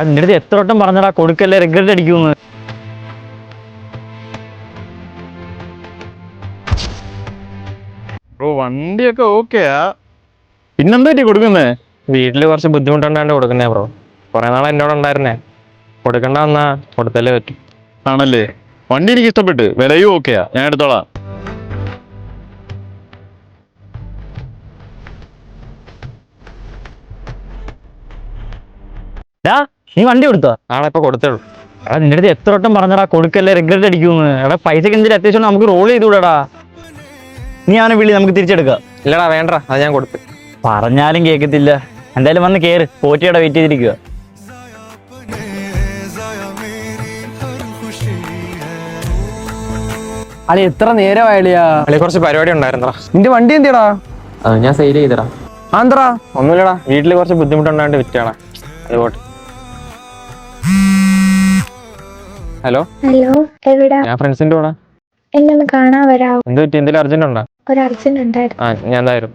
നിന്റെ അടുത്ത് എത്ര വട്ടം പറഞ്ഞടാ കൊടുക്കല്ലേ, റിഗ്രറ്റ് അടിക്കുമെന്ന്. ബ്രോ വണ്ടിയൊക്കെ ഓക്കെയാ, പിന്നെന്താ പറ്റി കൊടുക്കുന്നേ? വീട്ടില് കുറച്ച് ബുദ്ധിമുട്ടുണ്ടാണ്ട് കൊടുക്കുന്നേ ബ്രോ. കുറെ നാളെ എന്നോട് ഉണ്ടായിരുന്നേ, കൊടുക്കണ്ട വന്നാ കൊടുത്തല്ലേ പറ്റും. ആണല്ലേ, വണ്ടി എനിക്ക് ഇഷ്ടപ്പെട്ട്, വിലയും ഓക്കെയാ, ഞാൻ എടുത്തോളാം. നീ വണ്ടി കൊടുത്തോ? നാളെ ഇപ്പൊ കൊടുത്തേളൂ. നിന്റെ അടുത്ത് എത്ര വട്ടം പറഞ്ഞടാ കൊടുക്കല്ലേ, റിഗ്രറ്റ് അടിക്കുമെന്ന്. പൈസക്ക് എന്തെങ്കിലും അത്യാവശ്യം നമുക്ക് റോൾ ചെയ്തുകൂടാ. നീ അവനെ വിളി, നമുക്ക് തിരിച്ചെടുക്കാം. ഇല്ലടാ വേണ്ട, അത് ഞാൻ കൊടുത്തു. പറഞ്ഞാലും കേൾക്കത്തില്ല. എന്തായാലും വന്ന് കേറ്, പോറ്റിയുടെ വെയിറ്റ് ചെയ്തിരിക്കുക. അളി എത്ര നേരമായളിയാ? അളി കുറച്ച് പരിപാടി ഉണ്ടായിരുന്നടാ. നിന്റെ വണ്ടി എന്തിയടാ? അത് ഞാൻ സെയിൽ ചെയ്തടാ. ആന്തറാ? ഒന്നുമില്ലടാ, വീട്ടില് കുറച്ച് ബുദ്ധിമുട്ടുണ്ടായിട്ട് വിറ്റാടാ. അതുപോട്ടെ. ഹലോ ഹലോ, എവിടാ? ഞാൻ ഫ്രണ്ട്സിന്റെ കൂടെ. എന്നെ ഒന്ന് കാണാൻ വരാവോ? എന്ത് പറ്റി, എന്തെങ്കിലും അർജന്റ് ഉണ്ടോ? ഒരു അർജന്റ് ഉണ്ടായിരുന്നു. ഞാൻ എന്തായാലും.